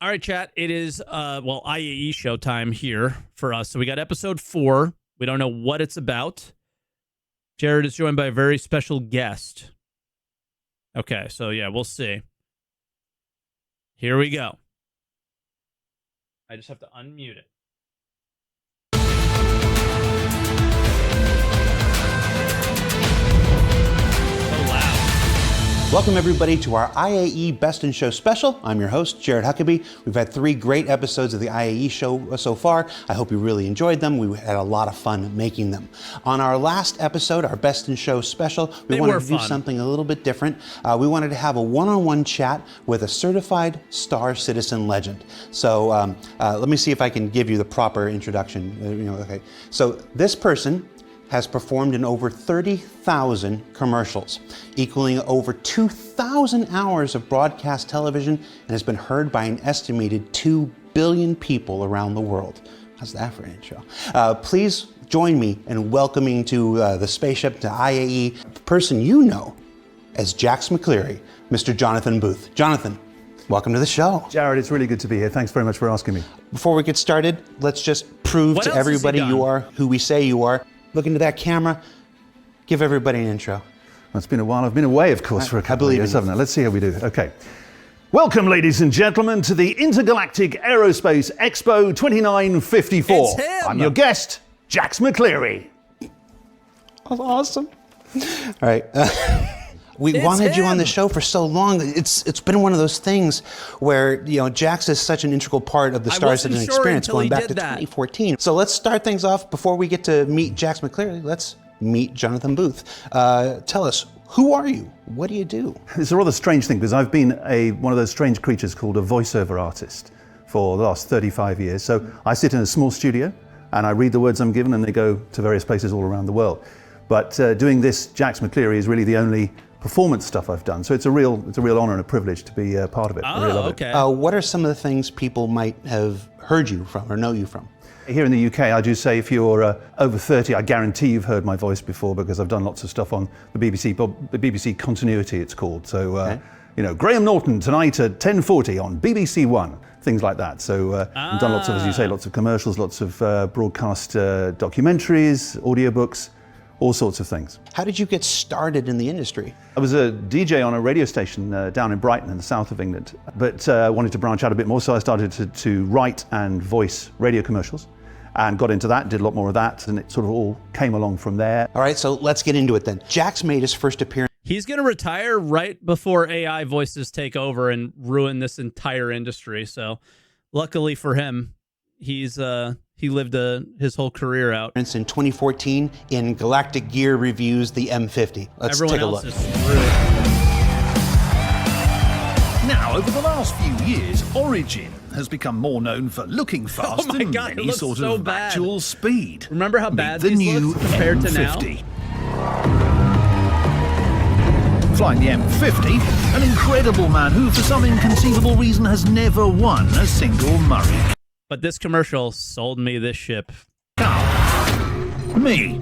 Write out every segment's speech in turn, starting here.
All right, chat. It is, IAE showtime here for us. So we got episode 4. We don't know what it's about. Jared is joined by a very special guest. Okay, so yeah, we'll see. Here we go. I just have to unmute it. Welcome, everybody, to our IAE Best in Show special. I'm your host, Jared Huckabee. We've had 3 great episodes of the IAE show so far. I hope you really enjoyed them. We had a lot of fun making them. On our last episode, our Best in Show special, we wanted to do something a little bit different. We wanted to have a one-on-one chat with a certified Star Citizen legend. So let me see if I can give you the proper introduction. Okay. So this person has performed in over 30,000 commercials, equaling over 2,000 hours of broadcast television, and has been heard by an estimated 2 billion people around the world. How's that for an intro? Please join me in welcoming to the spaceship to IAE, the person you know as Jax McCleary, Mr. Jonathan Booth. Jonathan, welcome to the show. Jared, it's really good to be here. Thanks very much for asking me. Before we get started, let's just prove to everybody you are who we say you are. Look into that camera. Give everybody an intro. Well, it's been a while. I've been away, of course, for a couple of years, haven't I? Let's see how we do. Okay. Welcome, ladies and gentlemen, to the Intergalactic Aerospace Expo 2954. It's him. I'm your guest, Jax McCleary. That's awesome. All right. We wanted you on the show for so long. It's been one of those things where, Jax is such an integral part of the Star Citizen experience going back to 2014. So let's start things off. Before we get to meet Jax McCleary, let's meet Jonathan Booth. Tell us, who are you? What do you do? It's a rather strange thing because I've been one of those strange creatures called a voiceover artist for the last 35 years. So I sit in a small studio and I read the words I'm given and they go to various places all around the world. But doing this, Jax McCleary is really the only performance stuff I've done, so it's a real honor and a privilege to be part of it. I really love okay. it. What are some of the things people might have heard you from or know you from? Here in the UK, I do say if you're over 30, I guarantee you've heard my voice before because I've done lots of stuff on the BBC Continuity, it's called. So, Graham Norton tonight at 10:40 on BBC One, things like that. So I've done lots of, as you say, lots of commercials, lots of broadcast documentaries, audiobooks, all sorts of things. How did you get started in the industry? I was a DJ on a radio station down in Brighton in the south of England, but wanted to branch out a bit more, so I started to write and voice radio commercials and got into that, did a lot more of that, and it sort of all came along from there. All right, so let's get into it then. Jax made his first appearance. He's going to retire right before AI voices take over and ruin this entire industry, so luckily for him, he lived his whole career out. In 2014 in Galactic Gear Reviews, the M50. Let's take a look. Now, over the last few years, Origin has become more known for looking fast than any sort of actual speed. Remember how bad the these new looks compared M50. to now? Flying the M50, an incredible man who, for some inconceivable reason, has never won a single Murray. But this commercial sold me this ship. Me.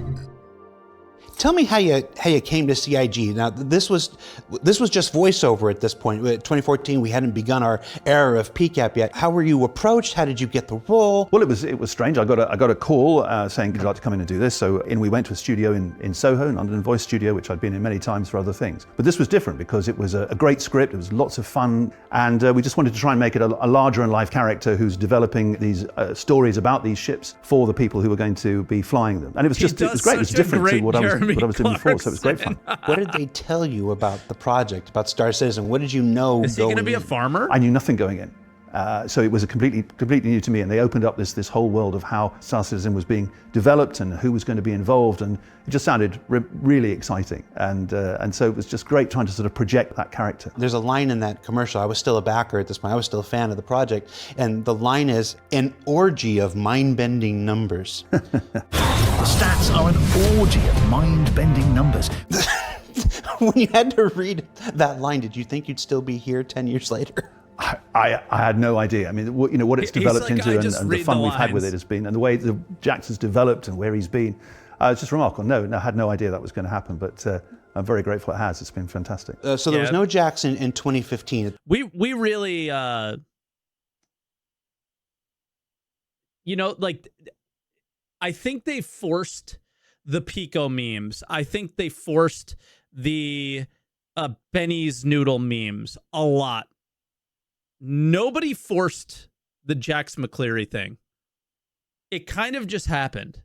Tell me how you came to CIG. Now this was just voiceover at this point. 2014, we hadn't begun our era of PCAP yet. How were you approached? How did you get the role? Well, it was strange. I got a call saying, "Would you like to come in and do this?" So in we went to a studio in Soho, in London Voice Studio, which I'd been in many times for other things. But this was different because it was a great script. It was lots of fun, and we just wanted to try and make it a larger in life character who's developing these stories about these ships for the people who were going to be flying them. And it was great. It was different to what I was doing before, so it was great fun. What did they tell you about the project, about Star Citizen? What did you know? Is he going to be a farmer? I knew nothing going in. So it was completely new to me, and they opened up this whole world of how Star Citizen was being developed and who was going to be involved, and it just sounded really exciting, and so it was just great trying to sort of project that character. There's a line in that commercial. I was still a backer at this point. I was still a fan of the project, and the line is an orgy of mind-bending numbers. The stats are an orgy of mind-bending numbers. When you had to read that line, did you think you'd still be here 10 years later? I had no idea. I mean, what it's developed into and the fun we've had with it has been, and the way the Jax has developed and where he's been, it's just remarkable. No, I had no idea that was going to happen, but I'm very grateful it has. It's been fantastic. So there was no Jax in 2015. We really you know, like, I think they forced the Pico memes. I think they forced the Benny's noodle memes a lot. Nobody forced the Jax McCleary thing. It kind of just happened.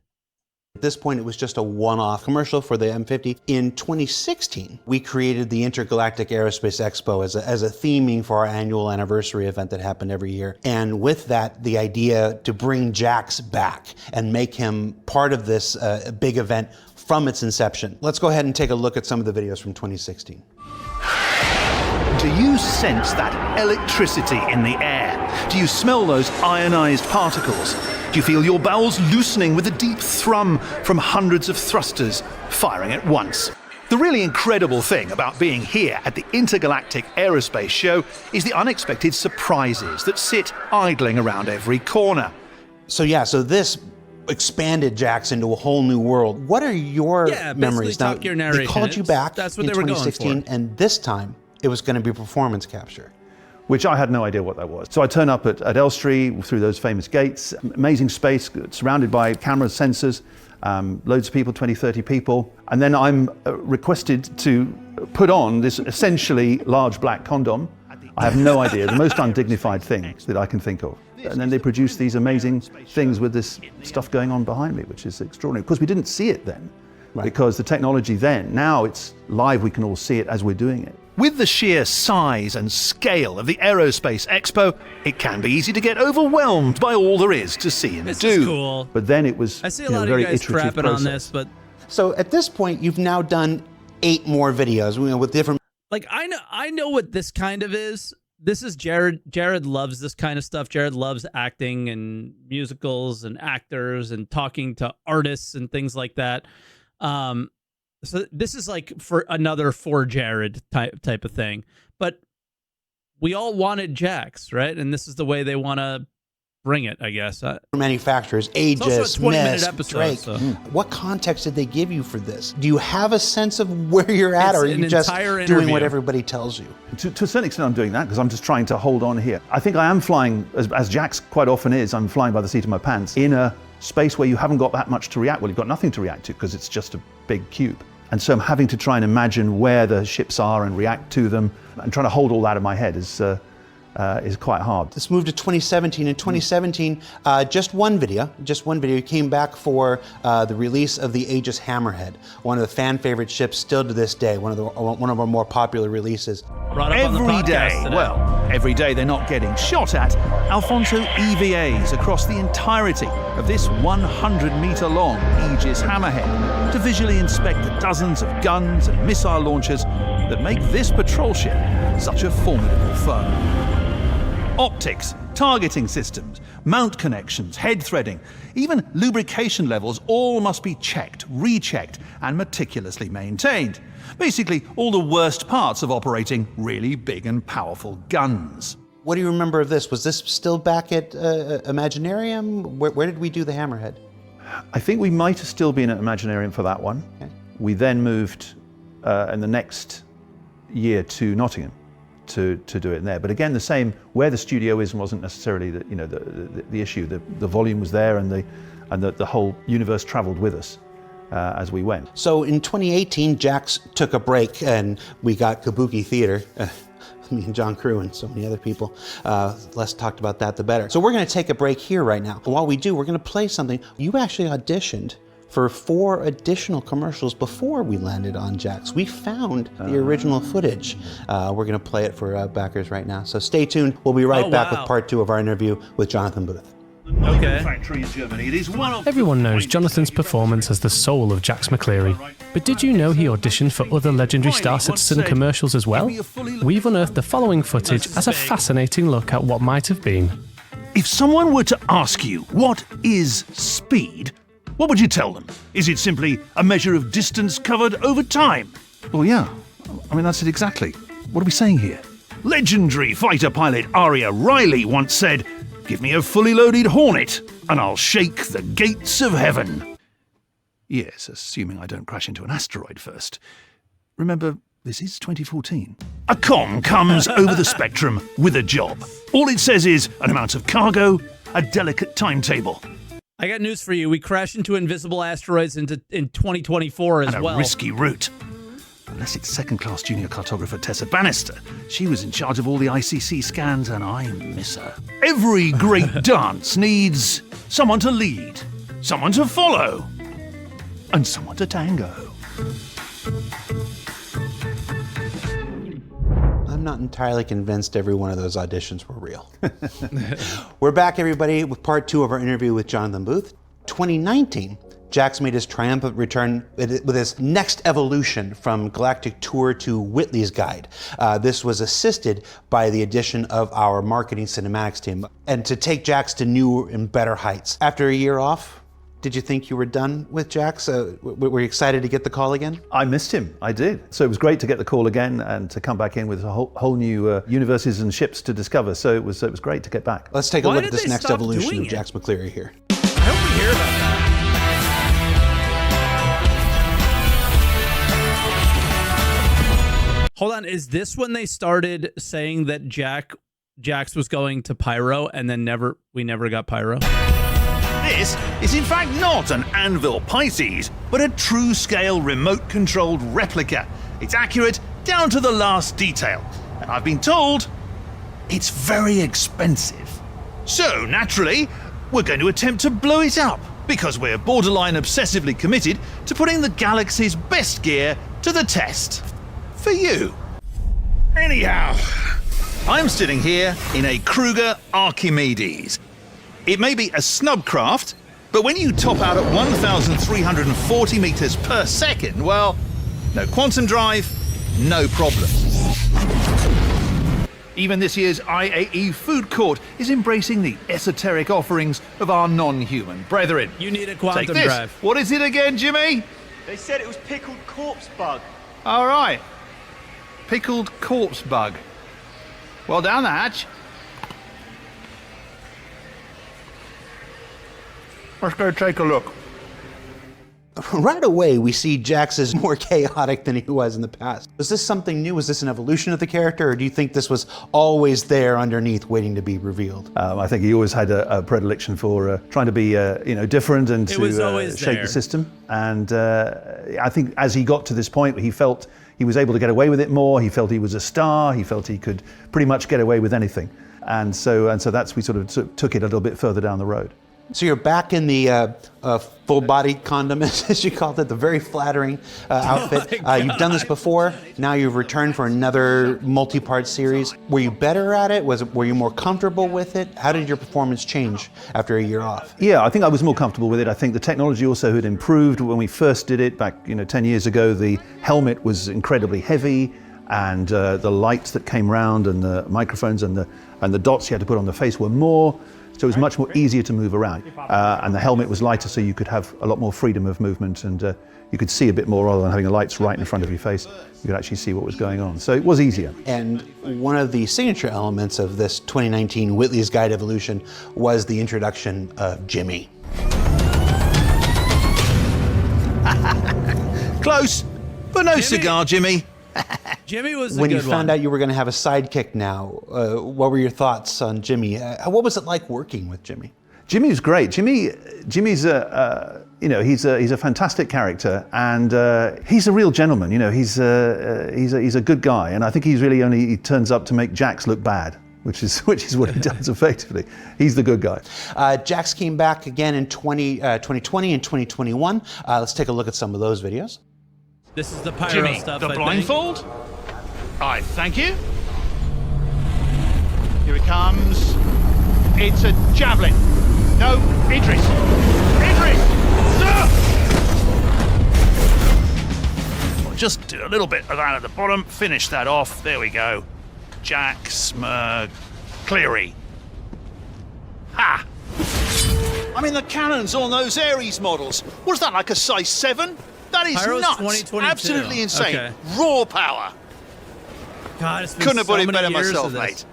At this point, it was just a one-off commercial for the M50. In 2016, we created the Intergalactic Aerospace Expo as a theming for our annual anniversary event that happened every year. And with that, the idea to bring Jax back and make him part of this big event from its inception. Let's go ahead and take a look at some of the videos from 2016. Do you sense that electricity in the air? Do you smell those ionized particles? Do you feel your bowels loosening with a deep thrum from hundreds of thrusters firing at once? The really incredible thing about being here at the Intergalactic Aerospace Show is the unexpected surprises that sit idling around every corner. So this expanded Jax into a whole new world. What are your memories? Now, they called you back That's what in they were 2016, going for. and this time it was going to be performance capture. Which I had no idea what that was. So I turn up at Elstree through those famous gates, amazing space, surrounded by cameras, sensors, loads of people, 20, 30 people. And then I'm requested to put on this essentially large black condom. I have no idea, the most undignified thing that I can think of. And then they produce these amazing things with this stuff going on behind me, which is extraordinary. Of course, we didn't see it then, because the technology then, now it's live, we can all see it as we're doing it. With the sheer size and scale of the Aerospace Expo, it can be easy to get overwhelmed by all there is to see and This do. is cool. But then it was I see a lot of very you guys iterative crapping process. on this, but So at this point, you've now done 8 more videos, with different. like I know what this kind of is. This is Jared. Jared loves this kind of stuff. Jared loves acting and musicals and actors and talking to artists and things like that. So this is like for Jared type of thing. But we all wanted Jax, right? And this is the way they want to bring it, I guess. Manufacturers, It's also Aegis, a 20-minute Mist, episode, Drake. so- What context did they give you for this? Do you have a sense of where you're at, It's or are an you just entire doing interview. what everybody tells you? To a certain extent, I'm doing that because I'm just trying to hold on here. I think I am flying, as Jax quite often is, I'm flying by the seat of my pants in a space where you haven't got that much to react. Well, you've got nothing to react to because it's just a big cube. And so I'm having to try and imagine where the ships are and react to them, and trying to hold all that in my head is quite hard. Let's move to 2017. In 2017, just one video came back for the release of the Aegis Hammerhead, one of the fan favorite ships still to this day, one of our more popular releases. Brought up on the Every podcast day, today. well, every day they're not getting shot at, Alfonso EVAs across the entirety of this 100-meter-long Aegis Hammerhead to visually inspect the dozens of guns and missile launchers that make this patrol ship such a formidable foe. Optics, targeting systems, mount connections, head threading, even lubrication levels all must be checked, rechecked, and meticulously maintained. Basically, all the worst parts of operating really big and powerful guns. What do you remember of this? Was this still back at Imaginarium? Where did we do the Hammerhead? I think we might have still been at Imaginarium for that one. Okay. We then moved in the next year to Nottingham to do it there. But again, the same, where the studio is wasn't necessarily the issue. The volume was there, and the whole universe traveled with us as we went. So in 2018, Jax took a break, and we got Kabuki Theater. Me and John Crew and so many other people. Less talked about that, the better. So we're going to take a break here right now. And while we do, we're going to play something. You actually auditioned for 4 additional commercials before we landed on Jax. We found the original footage. We're going to play it for backers right now. So stay tuned. We'll be right back with part 2 of our interview with Jonathan Booth. Okay. Factory in Germany. It is one of Everyone knows Jonathan's performance as the soul of Jax McCleary. But did you know he auditioned for other legendary Star Citizen commercials as well? We've unearthed the following footage as a fascinating look at what might have been. If someone were to ask you, what is speed? What would you tell them? Is it simply a measure of distance covered over time? Well, yeah. I mean, that's it exactly. What are we saying here? Legendary fighter pilot Aria Riley once said, "Give me a fully loaded Hornet, and I'll shake the gates of heaven." Yes, assuming I don't crash into an asteroid first. Remember, this is 2014. A comm comes over the spectrum with a job. All it says is an amount of cargo, a delicate timetable. I got news for you. We crashed into invisible asteroids in 2024 as And well. a risky route. Unless it's second-class junior cartographer Tessa Bannister. She was in charge of all the ICC scans, and I miss her. Every great dance needs someone to lead, someone to follow, and someone to tango. I'm not entirely convinced every one of those auditions were real. We're back, everybody, with part 2 of our interview with Jonathan Booth. 2019, Jax made his triumphant return with his next evolution from Galactic Tour to Whitley's Guide. This was assisted by the addition of our marketing cinematics team, and to take Jax to new and better heights. After a year off, did you think you were done with Jax? Were you excited to get the call again? I missed him. I did. So it was great to get the call again and to come back in with a whole new universes and ships to discover. So it was great to get back. Let's take a Why look did at this they next stop evolution doing of it? Jax McCleary here. I hope we hear about that. Hold on, is this when they started saying that Jax was going to Pyro and then we never got Pyro? This is in fact not an Anvil Pisces, but a true-scale remote-controlled replica. It's accurate down to the last detail, and I've been told it's very expensive. So, naturally, we're going to attempt to blow it up, because we're borderline obsessively committed to putting the galaxy's best gear to the test. For you. Anyhow, I'm sitting here in a Kruger Archimedes. It may be a snub craft, but when you top out at 1,340 meters per second, well, no quantum drive, no problem. Even this year's IAE food court is embracing the esoteric offerings of our non-human brethren. You need a Take quantum this. drive. What is it again, Jimmy? They said it was pickled corpse bug. All right. Pickled corpse bug. Well, down the hatch. Let's go take a look. Right away, we see Jax is more chaotic than he was in the past. Was this something new? Was this an evolution of the character, or do you think this was always there underneath, waiting to be revealed? I think he always had a predilection for trying to be, different and It was to always shape there. the system. And I think as he got to this point, he felt he was able to get away with it more. He felt he was a star. He felt he could pretty much get away with anything. And so we sort of took it a little bit further down the road. So you're back in the full-body condom, as you called it, the very flattering outfit. You've done this before. Now you've returned for another multi-part series. Were you better at it? Were you more comfortable with it? How did your performance change after a year off? Yeah, I think I was more comfortable with it. I think the technology also had improved. When we first did it back 10 years ago, the helmet was incredibly heavy, and the lights that came round and the microphones and the dots you had to put on the face were more. So it was much more easier to move around. And the helmet was lighter, so you could have a lot more freedom of movement, and you could see a bit more rather than having the lights right in front of your face. You could actually see what was going on. So it was easier. And one of the signature elements of this 2019 Whitley's Guide evolution was the introduction of Jimmy. Close, but no cigar, Jimmy. Jimmy was a When good you found one. out you were going to have a sidekick now, what were your thoughts on Jimmy? What was it like working with Jimmy? Jimmy's great. Jimmy's he's a fantastic character, and he's a real gentleman. He's a good guy, and I think he turns up to make Jax look bad, which is what he does effectively. He's the good guy. Jax came back again in 2020 and 2021. Let's take a look at some of those videos. This is the pyro Jimmy, stuff, the I think. blindfold. All right, thank you. Here it comes. It's a javelin. No, Idris. Idris! Sir! I'll just do a little bit of that at the bottom. Finish that off. There we go. Jax McCleary. Ha! I mean, the cannons on those Ares models. Was that like a size 7? That is Pyro's nuts. 2022. Absolutely insane. Okay. Raw power. God, it's been Couldn't have so put it many better years myself, of this. mate.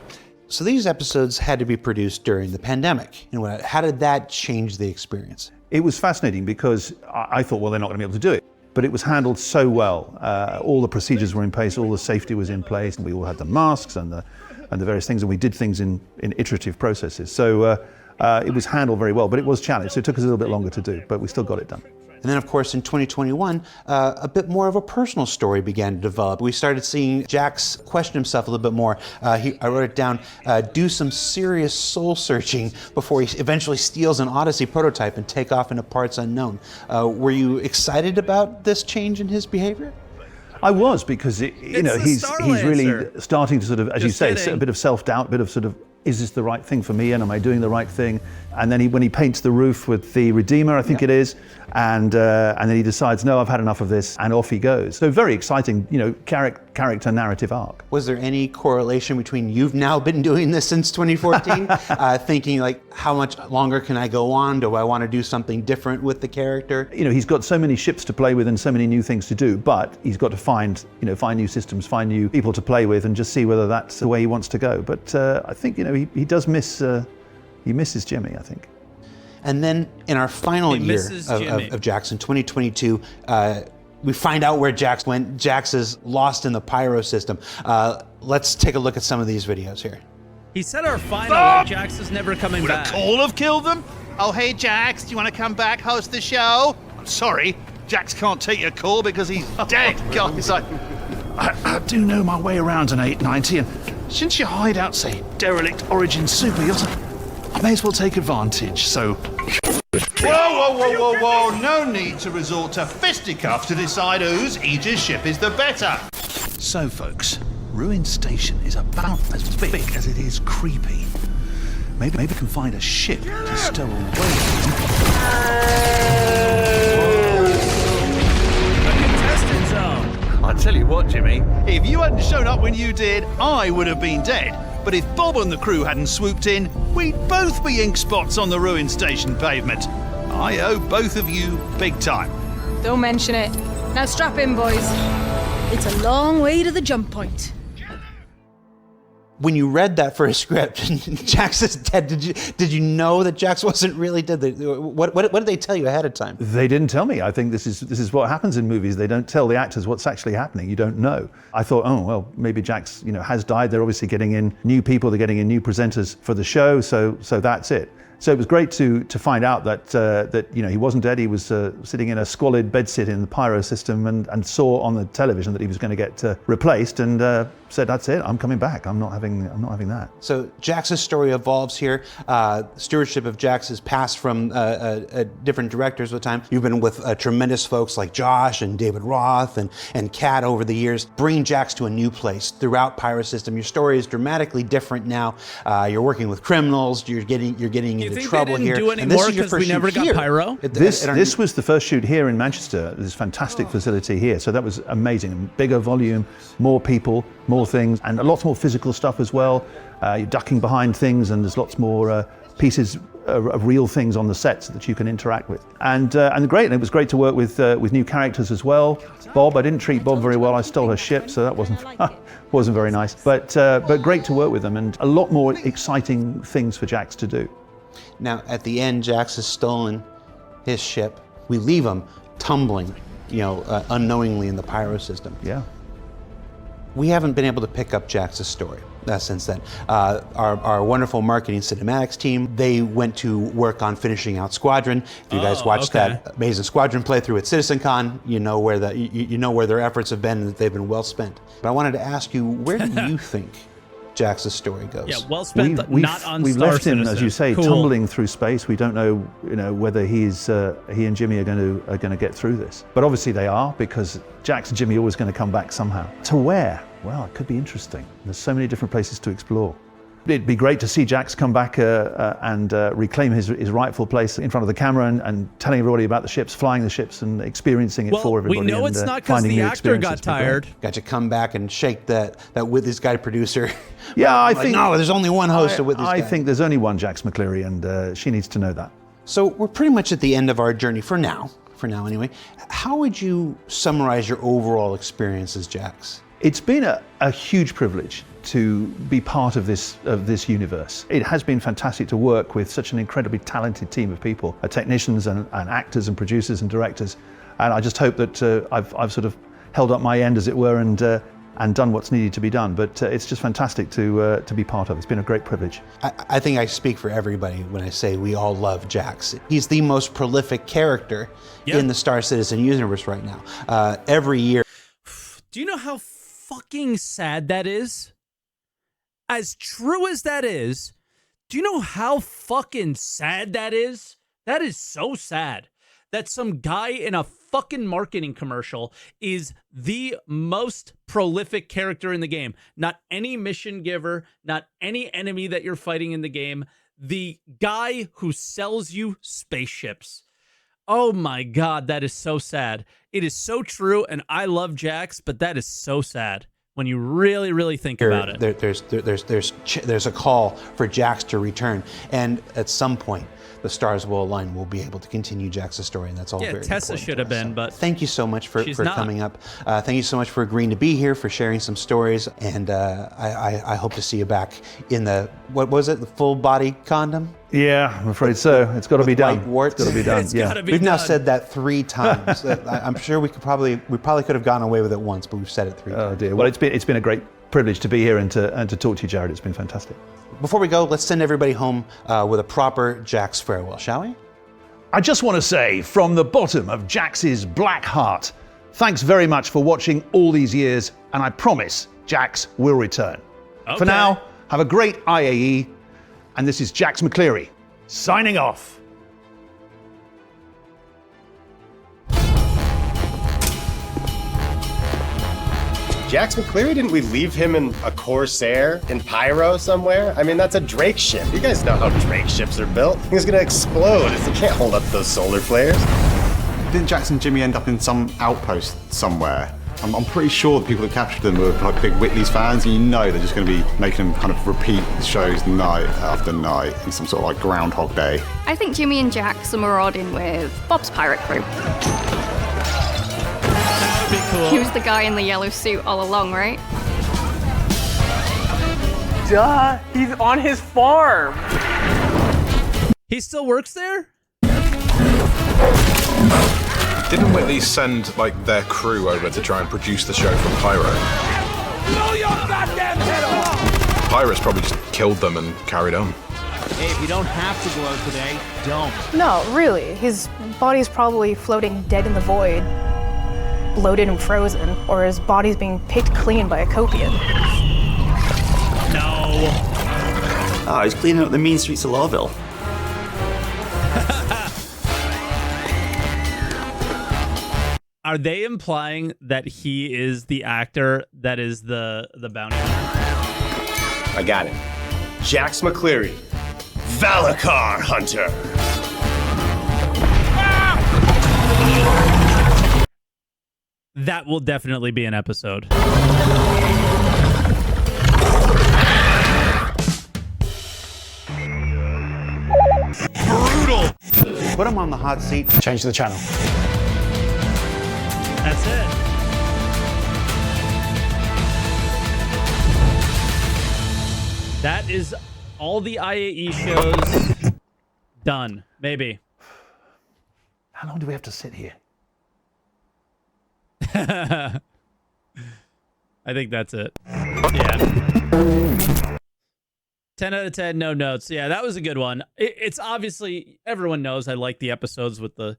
So these episodes had to be produced during the pandemic. How did that change the experience? It was fascinating because I thought, well, they're not going to be able to do it. But it was handled so well. All the procedures were in place, all the safety was in place, and we all had the masks and the various things, and we did things in iterative processes. So it was handled very well, but it was challenged. So it took us a little bit longer to do, but we still got it done. And then, of course, in 2021, a bit more of a personal story began to develop. We started seeing Jax question himself a little bit more. I wrote it down, do some serious soul searching before he eventually steals an Odyssey prototype and take off into parts unknown. Were you excited about this change in his behavior? I was, because he's really starting to sort of, as you say, a bit of self-doubt, a bit of sort of, is this the right thing for me, and am I doing the right thing? And then when he paints the roof with the Redeemer, I think it is, and then he decides, no, I've had enough of this, and off he goes. So very exciting, character narrative arc. Was there any correlation between you've now been doing this since 2014, thinking like, how much longer can I go on? Do I want to do something different with the character? He's got so many ships to play with and so many new things to do, but he's got to find new systems, find new people to play with, and just see whether that's the way he wants to go. But I think, he does miss, he misses Jimmy, I think. And then in our final year of Jax in 2022, we find out where Jax went. Jax is lost in the pyro system. Let's take a look at some of these videos here. He said our final, Jax is never coming back. Would a call have killed them? Oh, hey, Jax, do you want to come back, host the show? I'm sorry, Jax can't take your call because he's dead. Guys, I do know my way around an 890, and since your hideout's a derelict Origin super yacht, I may as well take advantage, so... Whoa, no need to resort to fisticuffs to decide whose Aegis ship is the better. So, folks, Ruin Station is about as big as it is creepy. Maybe we can find a ship to stow away. I tell you what, Jimmy, if you hadn't shown up when you did, I would have been dead. But if Bob and the crew hadn't swooped in, we'd both be ink spots on the Ruin Station pavement. I owe both of you big time. Don't mention it. Now strap in, boys. It's a long way to the jump point. When you read that for a script, Jax is dead. Did you know that Jax wasn't really dead? What did they tell you ahead of time? They didn't tell me. I think this is what happens in movies. They don't tell the actors what's actually happening. You don't know. I thought, oh well, maybe Jax, has died. They're obviously getting in new people. They're getting in new presenters for the show. So that's it. So it was great to find out that he wasn't dead. He was sitting in a squalid bedsit in the pyro system, and saw on the television that he was going to get replaced, and said, "That's it. I'm coming back. I'm not having that." So Jax's story evolves here. Stewardship of Jax has passed from different directors with time. You've been with tremendous folks like Josh and David Roth and Kat over the years. Bring Jax to a new place throughout pyro system. Your story is dramatically different now. You're working with criminals. You're getting into trouble here. Do and this is your because first we never got here. pyro. This was the first shoot here in Manchester. This fantastic facility here. So that was amazing. Bigger volume, more people, more things, and a lot more physical stuff as well. You're ducking behind things, and there's lots more pieces of real things on the sets that you can interact with. And it was great to work with new characters as well. Bob, I didn't treat Bob very well. I stole her ship, so that wasn't very nice. But great to work with them, and a lot more exciting things for Jax to do. Now, at the end, Jax has stolen his ship. We leave him tumbling, unknowingly in the pyro system. Yeah. We haven't been able to pick up Jax's story since then. Our wonderful marketing cinematics team, they went to work on finishing out Squadron. If you guys watched that amazing Squadron playthrough at CitizenCon, you know where their efforts have been, and that they've been well spent. But I wanted to ask you, where do you think Jax's story goes? Yeah, well spent. Not on we've Star left him, Citizen. as you say, Cool. tumbling through space. We don't know, whether he and Jimmy are going to get through this. But obviously they are, because Jax and Jimmy are always going to come back somehow. To where? Well, it could be interesting. There's so many different places to explore. It'd be great to see Jax come back and reclaim his rightful place in front of the camera and telling everybody about the ships, flying the ships, and experiencing it for everybody. We know it's not because the actor got tired. Got to come back and shake that with this guy producer. Yeah, I think no, there's only one host with this guy. I think there's only one Jax McCleary, and she needs to know that. So we're pretty much at the end of our journey for now anyway. How would you summarize your overall experience as Jax? It's been a huge privilege to be part of this universe. It has been fantastic to work with such an incredibly talented team of people, technicians and actors and producers and directors. And I just hope that I've sort of held up my end, as it were, and and done what's needed to be done. But it's just fantastic to be part of. It's been a great privilege. I think I speak for everybody when I say we all love Jax. He's the most prolific character in the Star Citizen universe right now. Every year. Do you know how fucking sad that is? As true as that is, do you know how fucking sad that is? That is so sad that some guy in a fucking marketing commercial is the most prolific character in the game. Not any mission giver, not any enemy that you're fighting in the game. The guy who sells you spaceships. Oh my God, that is so sad. It is so true, and I love Jax, but that is so sad when you really, really think about it. There's a call for Jax to return, and at some point, the stars will align. We'll be able to continue Jax's story, and that's all very important. Tessa should have been, but thank you so much for not. coming up. Thank you so much for agreeing to be here, for sharing some stories, and I hope to see you back in the, what was it, the full body condom? Yeah, I'm afraid so. It's got to be done. White warts. It's got to be done. Yeah. We've now said that 3 times. I'm sure we probably could have gotten away with it once, but we've said it 3 times. Oh dear. Well, it's been a great privilege to be here and to talk to you, Jared. It's been fantastic. Before we go, let's send everybody home with a proper Jax farewell, shall we? I just want to say, from the bottom of Jax's black heart, thanks very much for watching all these years, and I promise Jax will return. Okay. For now, have a great IAE, and this is Jax McCleary, signing off. Jax McCleary, didn't we leave him in a Corsair in Pyro somewhere? I mean, that's a Drake ship. You guys know how Drake ships are built. It's gonna explode. It can't hold up those solar flares. Didn't Jax and Jimmy end up in some outpost somewhere? I'm pretty sure the people who captured them were like big Whitley's fans, and you know they're just going to be making them kind of repeat shows night after night in some sort of like Groundhog Day. I think Jimmy and Jax are marauding with Bob's pirate crew. Cool. He was the guy in the yellow suit all along, right? Duh, he's on his farm. He still works there? Didn't Whitley send like their crew over to try and produce the show from Pyro? Blow your goddamn head off! Pyro's probably just killed them and carried on. Hey, if you don't have to glow today, don't. No, really. His body's probably floating dead in the void, bloated and frozen, or his body's being picked clean by a copian. No. Oh, he's cleaning up the mean streets of Lawville. Are they implying that he is the actor that is the bounty hunter? I got it. Jax McCleary, Valakar Hunter. That will definitely be an episode. Brutal! Put him on the hot seat. Change the channel. That's it. That is all the IAE shows done. Maybe. How long do we have to sit here? I think that's it. Yeah. 10 out of 10, no notes. Yeah, that was a good one. It's obviously, everyone knows I like the episodes with the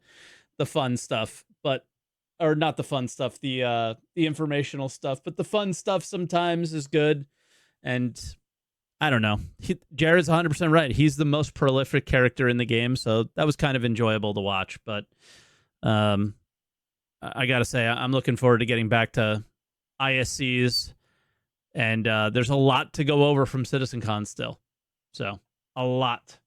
fun stuff, but, or not the fun stuff, the informational stuff, but the fun stuff sometimes is good. And I don't know. Jared's 100% right. He's the most prolific character in the game, so that was kind of enjoyable to watch, but I gotta say, I'm looking forward to getting back to ISCs, and there's a lot to go over from CitizenCon still. So, a lot.